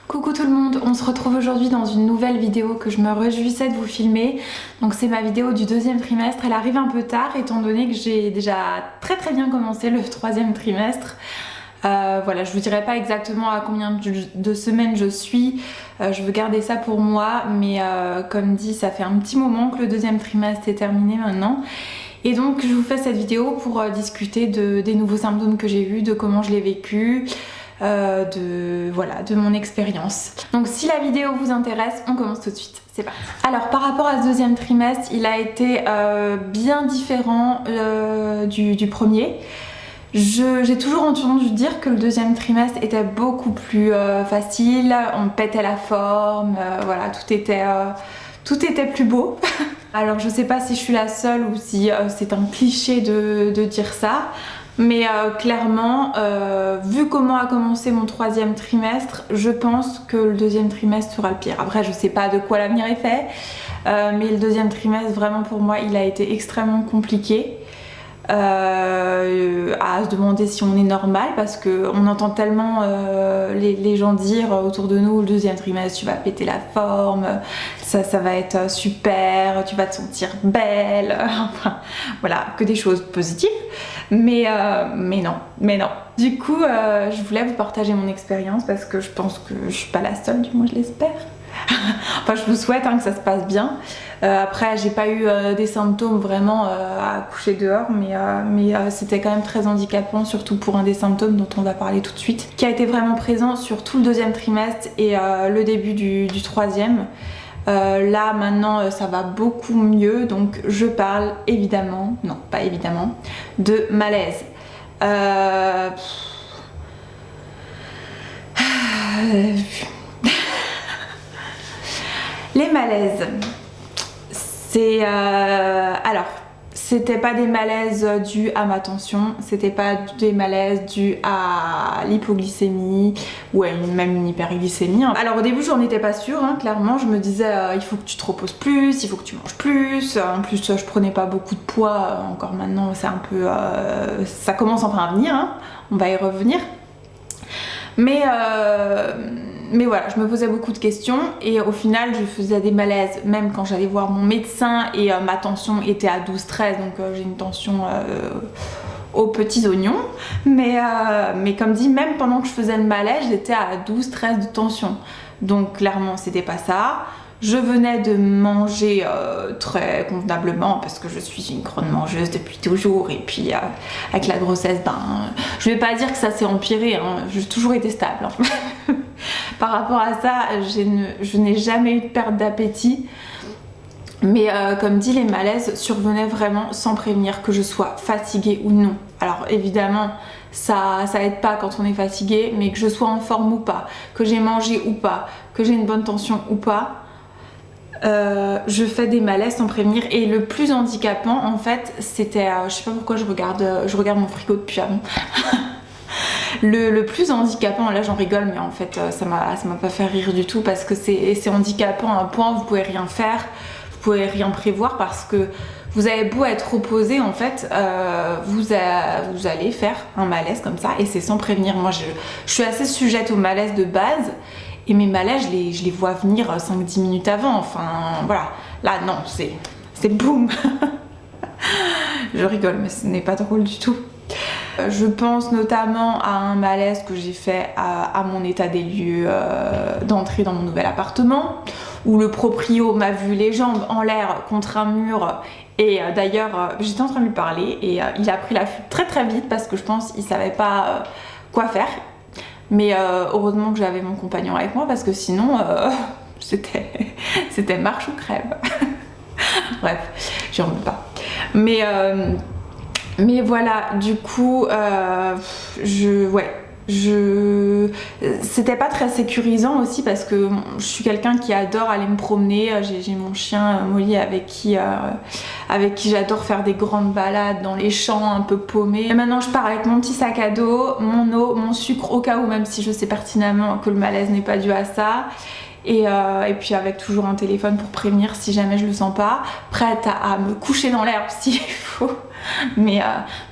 Coucou tout le monde, on se retrouve aujourd'hui dans une nouvelle vidéo que je me réjouissais de vous filmer. Donc c'est ma vidéo du deuxième trimestre, elle arrive un peu tard étant donné que j'ai déjà très bien commencé le troisième trimestre. Voilà, je vous dirai pas exactement à combien de semaines je suis, je veux garder ça pour moi, mais comme dit, ça fait un petit moment que le deuxième trimestre est terminé maintenant. Et donc je vous fais cette vidéo pour discuter des nouveaux symptômes que j'ai eus, de comment je l'ai vécu, de mon expérience. Donc si la vidéo vous intéresse, on commence tout de suite. C'est parti. Alors par rapport à ce deuxième trimestre, il a été bien différent du premier. J'ai toujours entendu dire que le deuxième trimestre était beaucoup plus facile, on pétait la forme, voilà, tout était plus beau. Alors je sais pas si je suis la seule ou si c'est un cliché de dire ça, mais clairement, vu comment a commencé mon troisième trimestre, je pense que le deuxième trimestre sera le pire. Après je sais pas de quoi l'avenir est fait, mais le deuxième trimestre vraiment pour moi il a été extrêmement compliqué. À se demander si on est normal parce qu'on entend tellement les gens dire autour de nous: le deuxième trimestre tu vas péter la forme, ça va être super, tu vas te sentir belle, enfin voilà, que des choses positives, mais non. Du coup je voulais vous partager mon expérience parce que je pense que je suis pas la seule, du moins je l'espère. Enfin je vous souhaite que ça se passe bien. Après j'ai pas eu des symptômes vraiment à coucher dehors, mais c'était quand même très handicapant, surtout pour un des symptômes dont on va parler tout de suite, qui a été vraiment présent sur tout le deuxième trimestre et le début du troisième. Là maintenant ça va beaucoup mieux, donc je parle évidemment, non pas évidemment, de malaise. Les malaises, c'est alors c'était pas des malaises dus à ma tension, c'était pas des malaises dus à l'hypoglycémie ou à même une hyperglycémie. Alors au début j'en étais pas sûre, clairement je me disais il faut que tu te reposes plus, il faut que tu manges plus. En plus je prenais pas beaucoup de poids, encore maintenant c'est un peu ça commence enfin à venir, on va y revenir. Mais voilà, je me posais beaucoup de questions et au final je faisais des malaises même quand j'allais voir mon médecin et ma tension était à 12-13, donc j'ai une tension aux petits oignons, mais comme dit, même pendant que je faisais le malaise j'étais à 12-13 de tension, donc clairement c'était pas ça. Je venais de manger très convenablement parce que je suis une grande mangeuse depuis toujours, et puis avec la grossesse, je vais pas dire que ça s'est empiré, j'ai toujours été stable. Par rapport à ça, je n'ai jamais eu de perte d'appétit, mais comme dit, les malaises survenaient vraiment sans prévenir, que je sois fatiguée ou non. Alors évidemment ça aide pas quand on est fatigué, mais que je sois en forme ou pas, que j'ai mangé ou pas, que j'ai une bonne tension ou pas, je fais des malaises sans prévenir. Et le plus handicapant en fait c'était, je sais pas pourquoi je regarde mon frigo depuis avant. Le plus handicapant, là j'en rigole, mais en fait ça m'a pas fait rire du tout, parce que c'est handicapant à un point où vous pouvez rien faire, vous pouvez rien prévoir, parce que vous avez beau être reposé, en fait vous allez faire un malaise comme ça et c'est sans prévenir. Moi je suis assez sujette au malaise de base, et mes malaises je les vois venir 5-10 minutes avant, enfin voilà. Là non, c'est boum. Je rigole mais ce n'est pas drôle du tout. Je pense notamment à un malaise que j'ai fait à mon état des lieux d'entrée dans mon nouvel appartement, où le proprio m'a vu les jambes en l'air contre un mur, et d'ailleurs j'étais en train de lui parler et il a pris la fuite très vite parce que je pense qu'il savait pas quoi faire. Mais heureusement que j'avais mon compagnon avec moi, parce que sinon c'était marche ou crève. Bref, j'y remets pas. Mais voilà, du coup, c'était pas très sécurisant aussi, parce que je suis quelqu'un qui adore aller me promener. J'ai mon chien Molly avec qui j'adore faire des grandes balades dans les champs un peu paumés. Et maintenant je pars avec mon petit sac à dos, mon eau, mon sucre au cas où, même si je sais pertinemment que le malaise n'est pas dû à ça. Et puis avec toujours un téléphone pour prévenir si jamais je le sens pas, prête à me coucher dans l'herbe s'il faut. Mais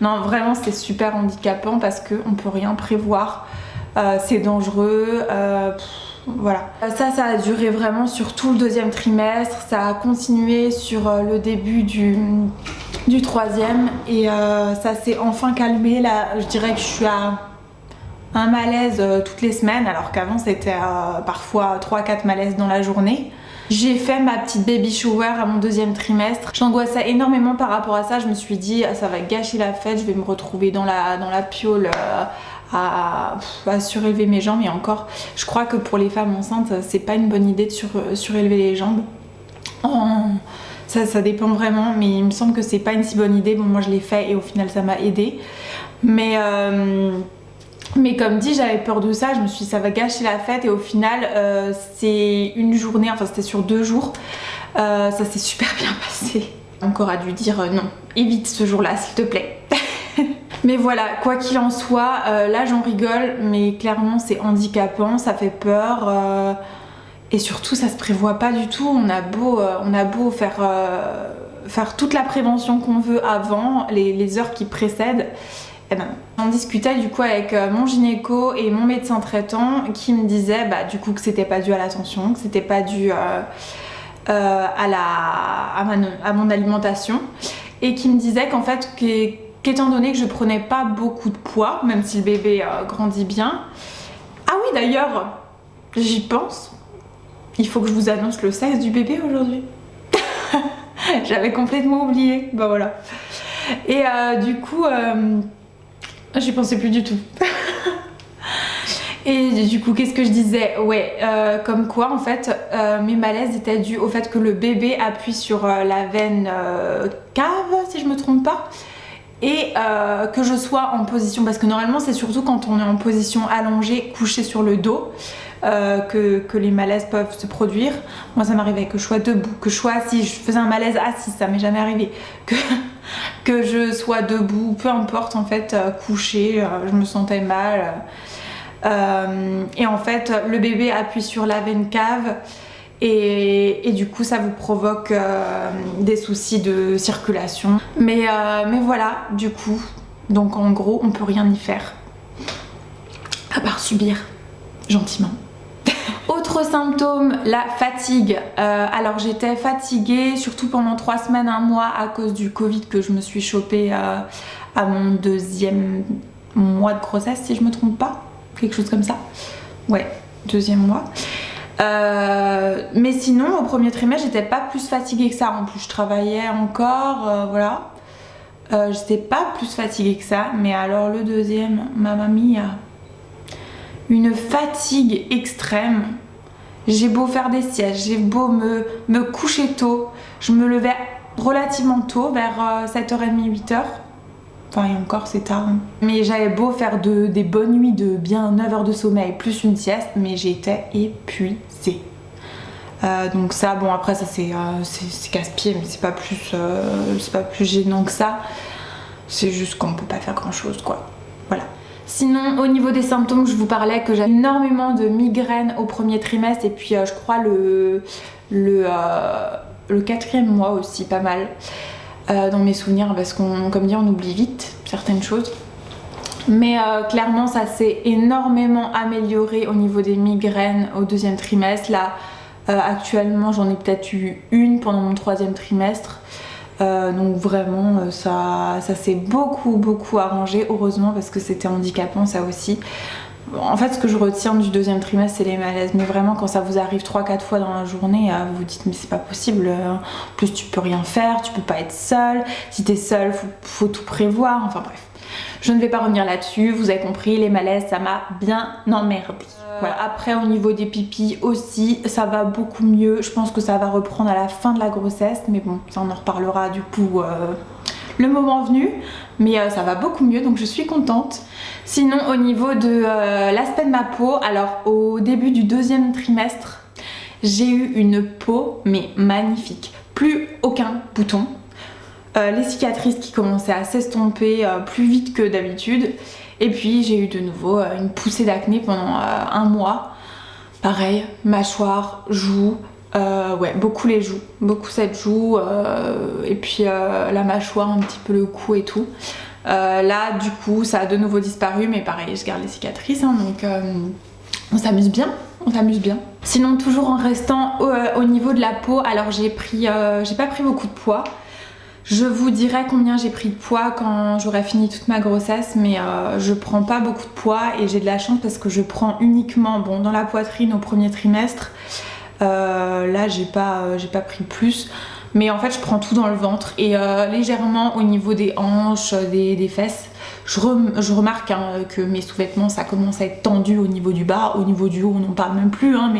non, vraiment c'est super handicapant parce qu'on peut rien prévoir, c'est dangereux, voilà. Ça a duré vraiment sur tout le deuxième trimestre, ça a continué sur le début du troisième et ça s'est enfin calmé. Là, je dirais que je suis à un malaise toutes les semaines, alors qu'avant c'était parfois 3-4 malaises dans la journée. J'ai fait ma petite baby shower à mon deuxième trimestre. J'angoissais énormément par rapport à ça. Je me suis dit ça va gâcher la fête, je vais me retrouver dans la piole à surélever mes jambes. Et encore, je crois que pour les femmes enceintes c'est pas une bonne idée de surélever les jambes. Ça dépend vraiment, mais il me semble que c'est pas une si bonne idée. Bon, moi je l'ai fait et au final ça m'a aidé. Mais comme dit, j'avais peur de ça, je me suis dit ça va gâcher la fête et au final c'est une journée, enfin c'était sur 2 jours, ça s'est super bien passé. Encore a dû dire non, évite ce jour-là s'il te plaît. Mais voilà, quoi qu'il en soit, là j'en rigole, mais clairement c'est handicapant, ça fait peur et surtout ça se prévoit pas du tout. On a beau faire toute la prévention qu'on veut avant, les heures qui précèdent. Eh ben, j'en discutais du coup avec mon gynéco et mon médecin traitant qui me disait du coup que c'était pas dû à la tension, que c'était pas dû à mon alimentation et qui me disait qu'en fait qu'étant donné que je prenais pas beaucoup de poids, même si le bébé grandit bien. Ah oui d'ailleurs, j'y pense, il faut que je vous annonce le sexe du bébé aujourd'hui. J'avais complètement oublié, bah voilà. Et du coup... j'y pensais plus du tout. Et du coup, qu'est-ce que je disais? Ouais, comme quoi en fait, mes malaises étaient dus au fait que le bébé appuie sur la veine cave, si je me trompe pas, et que je sois en position, parce que normalement c'est surtout quand on est en position allongée, couché sur le dos, que les malaises peuvent se produire. Moi ça m'arrivait que je sois debout, que je sois assise, je faisais un malaise assise, ça m'est jamais arrivé, que je sois debout, peu importe en fait, couchée, je me sentais mal. Et en fait le bébé appuie sur la veine cave et du coup ça vous provoque des soucis de circulation. Mais voilà, du coup, donc en gros on peut rien y faire à part subir gentiment. Autre symptôme, la fatigue. Alors j'étais fatiguée surtout pendant 3 semaines, 1 mois à cause du Covid que je me suis chopée à mon 2e mois de grossesse, si je me trompe pas, quelque chose comme ça. Ouais, 2e mois. Mais sinon au 1er trimestre j'étais pas plus fatiguée que ça. En plus je travaillais encore, voilà. J'étais pas plus fatiguée que ça. Mais alors le 2e, ma mamie a une fatigue extrême. J'ai beau faire des siestes, j'ai beau me coucher tôt, je me levais relativement tôt, vers 7h30, 8h. Enfin, et encore, c'est tard. Hein. Mais j'avais beau faire des bonnes nuits de bien 9 heures de sommeil, plus une sieste, mais j'étais épuisée. Donc ça, bon après ça c'est casse-pied, mais c'est pas plus gênant que ça. C'est juste qu'on peut pas faire grand chose quoi. Voilà. Sinon au niveau des symptômes, je vous parlais que j'avais énormément de migraines au 1er trimestre et puis je crois le 4e mois aussi pas mal dans mes souvenirs parce qu'on, comme dit, on oublie vite certaines choses. Mais clairement ça s'est énormément amélioré au niveau des migraines au 2e trimestre. Là actuellement j'en ai peut-être eu une pendant mon 3e trimestre. Donc vraiment ça s'est beaucoup arrangé, heureusement, parce que c'était handicapant ça aussi. En fait ce que je retiens du 2e trimestre c'est les malaises, mais vraiment quand ça vous arrive 3-4 fois dans la journée, vous vous dites mais c'est pas possible, en plus tu peux rien faire, tu peux pas être seule, si t'es seule faut tout prévoir, enfin bref. Je ne vais pas revenir là-dessus, vous avez compris, les malaises ça m'a bien emmerdée. Voilà. Après au niveau des pipis aussi, ça va beaucoup mieux, je pense que ça va reprendre à la fin de la grossesse, mais bon ça on en reparlera du coup le moment venu, mais ça va beaucoup mieux donc je suis contente. Sinon au niveau de l'aspect de ma peau, alors au début du 2e trimestre j'ai eu une peau mais magnifique, plus aucun bouton. Les cicatrices qui commençaient à s'estomper plus vite que d'habitude. Et puis j'ai eu de nouveau une poussée d'acné pendant 1 mois. Pareil, mâchoire, joues, ouais, beaucoup les joues, beaucoup cette joue, et puis la mâchoire, un petit peu le cou et tout. Là du coup ça a de nouveau disparu, mais pareil je garde les cicatrices, hein, donc on s'amuse bien, on s'amuse bien. Sinon toujours en restant au niveau de la peau, alors j'ai pas pris beaucoup de poids. Je vous dirai combien j'ai pris de poids quand j'aurai fini toute ma grossesse, mais je prends pas beaucoup de poids et j'ai de la chance parce que je prends uniquement dans la poitrine au premier trimestre. Là j'ai pas pris plus, mais en fait je prends tout dans le ventre et légèrement au niveau des hanches, des fesses. Je remarque que mes sous-vêtements ça commence à être tendu au niveau du bas, au niveau du haut on n'en parle même plus, hein,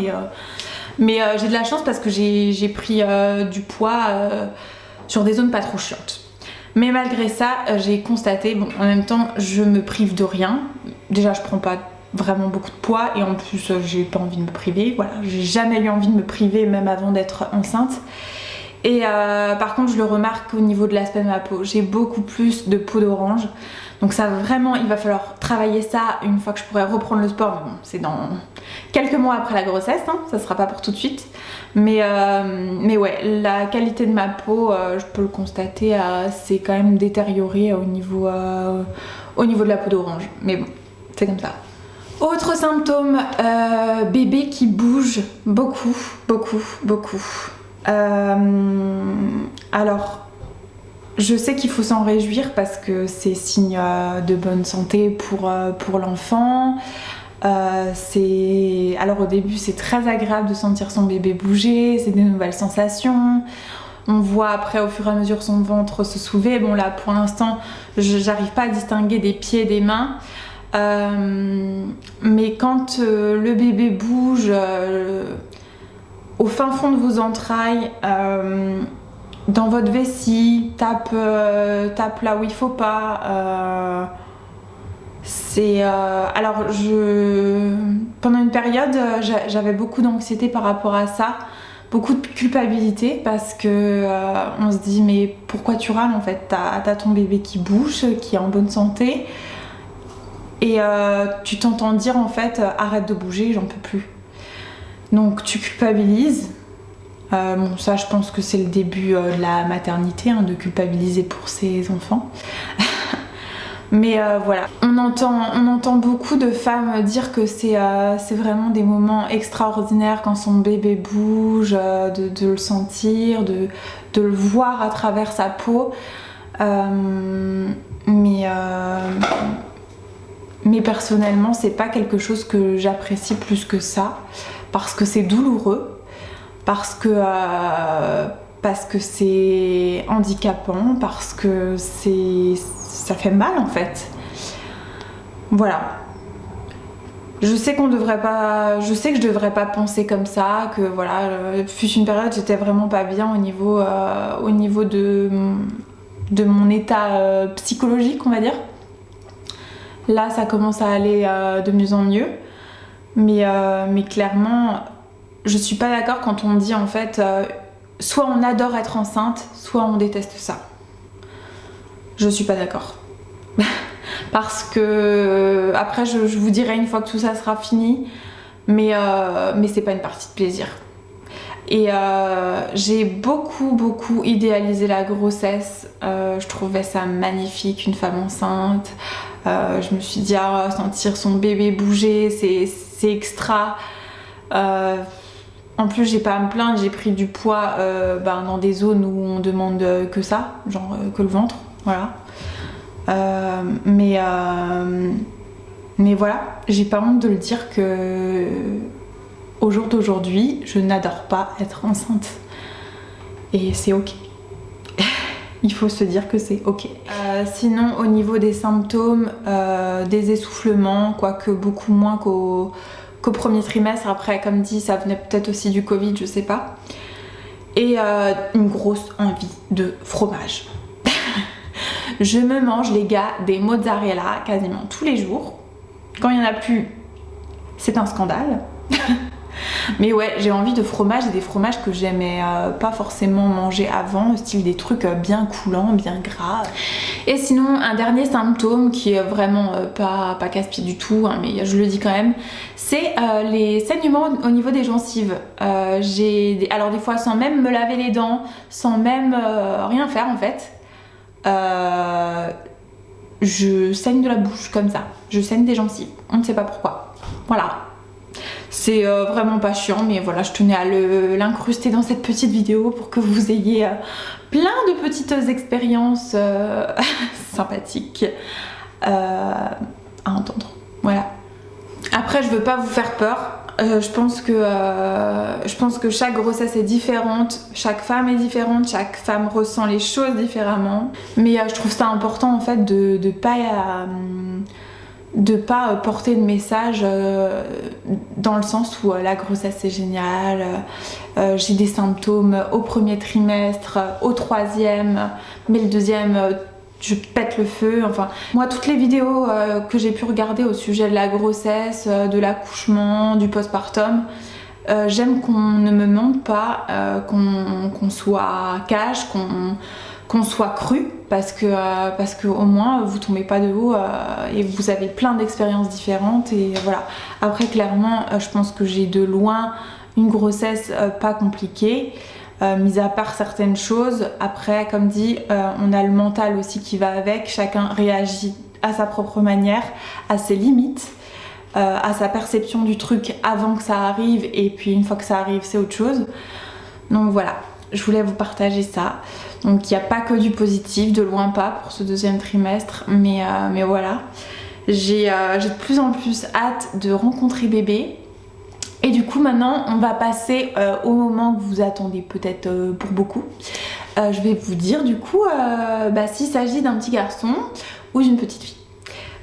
mais j'ai de la chance parce que j'ai pris du poids sur des zones pas trop chiantes. Mais malgré ça, j'ai constaté, en même temps, je me prive de rien. Déjà, je prends pas vraiment beaucoup de poids et en plus, j'ai pas envie de me priver. Voilà, j'ai jamais eu envie de me priver, même avant d'être enceinte. Et par contre, je le remarque au niveau de l'aspect de ma peau. J'ai beaucoup plus de peau d'orange. Donc ça vraiment, il va falloir travailler ça une fois que je pourrai reprendre le sport. Mais bon, c'est dans quelques mois après la grossesse, hein, ça sera pas pour tout de suite. Mais ouais, la qualité de ma peau, je peux le constater, c'est quand même détérioré au niveau de la peau d'orange. Mais bon, c'est comme ça. Autre symptôme, bébé qui bouge beaucoup. Alors, je sais qu'il faut s'en réjouir parce que c'est signe de bonne santé pour l'enfant. Alors au début c'est très agréable de sentir son bébé bouger, c'est des nouvelles sensations. On voit après au fur et à mesure son ventre se soulever. Bon là pour l'instant j'arrive pas à distinguer des pieds et des mains. Mais quand le bébé bouge au fin fond de vos entrailles, dans votre vessie, tape là où il faut pas. Alors pendant une période, j'avais beaucoup d'anxiété par rapport à ça, beaucoup de culpabilité parce que on se dit mais pourquoi tu râles en fait, t'as ton bébé qui bouge, qui est en bonne santé et tu t'entends dire en fait arrête de bouger, j'en peux plus. Donc tu culpabilises. Ça je pense que c'est le début de la maternité, hein, de culpabiliser pour ses enfants. Mais voilà, on entend beaucoup de femmes dire que c'est vraiment des moments extraordinaires quand son bébé bouge, de le sentir, de le voir à travers sa peau. Mais personnellement, c'est pas quelque chose que j'apprécie plus que ça, parce que c'est douloureux, parce que c'est handicapant, parce que ça fait mal en fait. Voilà. Je sais que je devrais pas penser comme ça, que voilà, fut une période j'étais vraiment pas bien au niveau de mon état psychologique, on va dire. Là ça commence à aller de mieux en mieux, mais clairement je suis pas d'accord quand on dit en fait soit on adore être enceinte, soit on déteste ça. Je suis pas d'accord. Parce que après je vous dirai une fois que tout ça sera fini, mais c'est pas une partie de plaisir. Et j'ai beaucoup idéalisé la grossesse. Je trouvais ça magnifique, une femme enceinte. Je me suis dit sentir son bébé bouger, c'est extra. En plus j'ai pas à me plaindre, j'ai pris du poids dans des zones où on demande que ça, genre que le ventre, voilà. Mais voilà, j'ai pas honte de le dire que au jour d'aujourd'hui, je n'adore pas être enceinte. Et c'est ok. Il faut se dire que c'est ok. Sinon, au niveau des symptômes, des essoufflements, quoique beaucoup moins qu'au premier trimestre. Après, comme dit, ça venait peut-être aussi du Covid, je sais pas. Et une grosse envie de fromage. Je me mange, les gars, des mozzarella quasiment tous les jours. Quand il n'y en a plus, c'est un scandale. Mais ouais, j'ai envie de fromage et des fromages que j'aimais pas forcément manger avant, style des trucs bien coulants, bien gras. Et sinon, un dernier symptôme qui est vraiment pas casse-pied du tout, hein, mais je le dis quand même, c'est les saignements au niveau des gencives. Alors des fois, sans même me laver les dents, sans même rien faire en fait, je saigne de la bouche comme ça. Je saigne des gencives. On ne sait pas pourquoi. Voilà. C'est vraiment pas chiant, mais voilà, je tenais à l'incruster dans cette petite vidéo pour que vous ayez plein de petites expériences sympathiques à entendre. Voilà. Après, je veux pas vous faire peur. Je pense que chaque grossesse est différente, chaque femme est différente, chaque femme ressent les choses différemment. Mais je trouve ça important en fait de pas porter de message dans le sens où la grossesse c'est génial, j'ai des symptômes au premier trimestre, au troisième, mais le deuxième je pète le feu. Enfin, moi toutes les vidéos que j'ai pu regarder au sujet de la grossesse, de l'accouchement, du postpartum, j'aime qu'on ne me mente pas, qu'on soit cash, qu'on soit cru, parce que au moins vous tombez pas de haut et vous avez plein d'expériences différentes. Et voilà. Après clairement je pense que j'ai de loin une grossesse pas compliquée, mis à part certaines choses. Après comme dit, on a le mental aussi qui va avec, chacun réagit à sa propre manière, à ses limites, à sa perception du truc avant que ça arrive, et puis une fois que ça arrive c'est autre chose. Donc voilà, je voulais vous partager ça. Donc il n'y a pas que du positif, de loin pas pour ce deuxième trimestre, mais voilà. J'ai de plus en plus hâte de rencontrer bébé. Et du coup maintenant on va passer au moment que vous attendez peut-être pour beaucoup. Je vais vous dire du coup s'il s'agit d'un petit garçon ou d'une petite fille.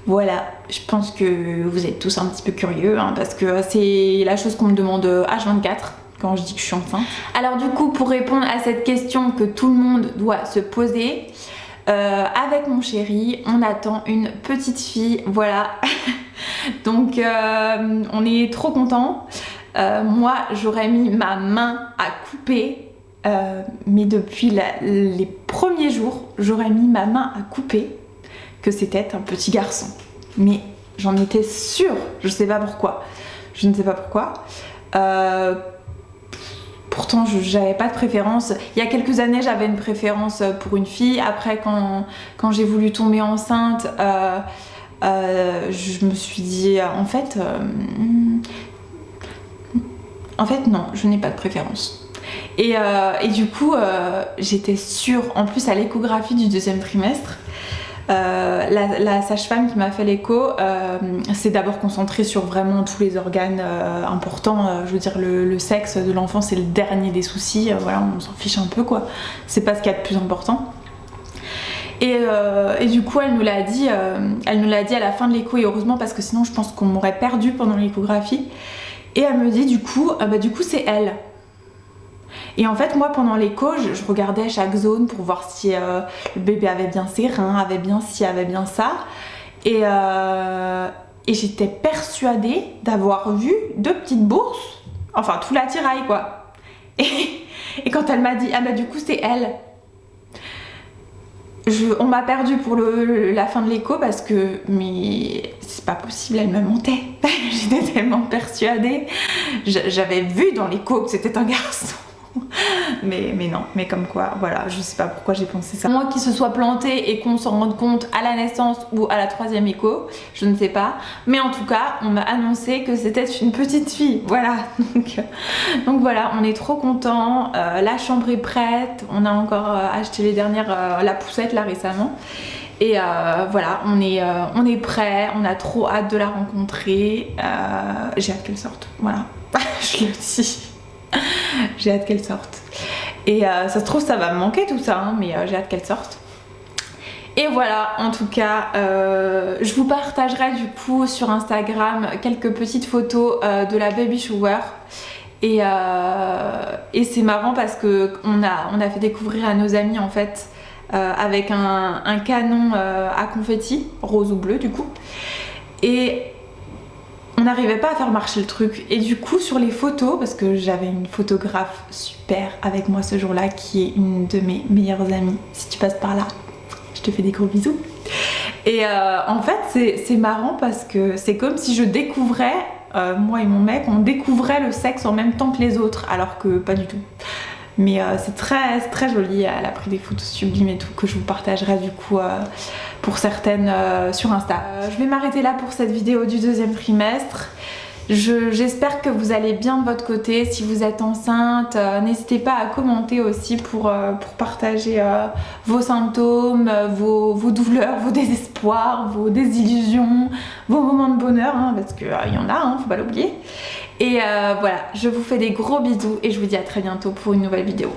Voilà, je pense que vous êtes tous un petit peu curieux hein, parce que c'est la chose qu'on me demande H24 quand je dis que je suis enceinte. Alors du coup, pour répondre à cette question que tout le monde doit se poser, avec mon chéri, on attend une petite fille, voilà. Donc on est trop contents. Moi, j'aurais mis ma main à couper, mais depuis les premiers jours, j'aurais mis ma main à couper que c'était un petit garçon. Mais j'en étais sûre, je sais pas pourquoi. Je ne sais pas pourquoi. Pourtant j'avais pas de préférence. Il y a quelques années j'avais une préférence pour une fille. Après quand j'ai voulu tomber enceinte, je me suis dit en fait non, je n'ai pas de préférence. Et du coup j'étais sûre, en plus à l'échographie du deuxième trimestre, la sage-femme qui m'a fait l'écho s'est d'abord concentrée sur vraiment tous les organes importants. Je veux dire le sexe de l'enfant c'est le dernier des soucis, voilà, on s'en fiche un peu quoi, c'est pas ce qu'il y a de plus important. Et du coup elle nous l'a dit à la fin de l'écho, et heureusement parce que sinon je pense qu'on m'aurait perdu pendant l'échographie. Et elle me dit du coup c'est elle. Et en fait moi pendant l'écho je regardais chaque zone pour voir si le bébé avait bien ses reins, avait bien ci, avait bien ça, et j'étais persuadée d'avoir vu 2 petites bourses, enfin tout l'attirail quoi. Et quand elle m'a dit ah bah du coup c'est elle, on m'a perdu pour la fin de l'écho parce que mais c'est pas possible, elle me mentait. J'étais tellement persuadée, j'avais vu dans l'écho que c'était un garçon. mais non, mais comme quoi, voilà, je sais pas pourquoi j'ai pensé ça. Moi qui se soit planté et qu'on s'en rende compte à la naissance ou à la 3e écho, je ne sais pas. Mais en tout cas, on m'a annoncé que c'était une petite fille, voilà. Donc voilà, on est trop contents. La chambre est prête, on a encore acheté les dernières, la poussette là récemment. Et voilà, on est prêt, on a trop hâte de la rencontrer. J'ai hâte qu'elle sorte, voilà, je le dis. J'ai hâte qu'elle sorte. Et ça se trouve ça va me manquer tout ça hein, mais j'ai hâte qu'elle sorte. Et voilà, en tout cas je vous partagerai du coup sur Instagram quelques petites photos de la baby shower. Et c'est marrant parce que on a fait découvrir à nos amis en fait avec un canon à confetti, rose ou bleu du coup. Et on n'arrivait pas à faire marcher le truc, et du coup sur les photos, parce que j'avais une photographe super avec moi ce jour-là qui est une de mes meilleures amies, si tu passes par là je te fais des gros bisous. Et en fait c'est marrant parce que c'est comme si je découvrais, moi et mon mec on découvrait le sexe en même temps que les autres, alors que pas du tout. Mais c'est très joli, elle a pris des photos sublimes et tout que je vous partagerai du coup pour certaines sur Insta. Je vais m'arrêter là pour cette vidéo du deuxième trimestre. J'espère que vous allez bien de votre côté. Si vous êtes enceinte, n'hésitez pas à commenter aussi pour partager vos symptômes, vos douleurs, vos désespoirs, vos désillusions, vos moments de bonheur, hein, parce qu'il y en a, hein, faut pas l'oublier. Et voilà, je vous fais des gros bisous et je vous dis à très bientôt pour une nouvelle vidéo.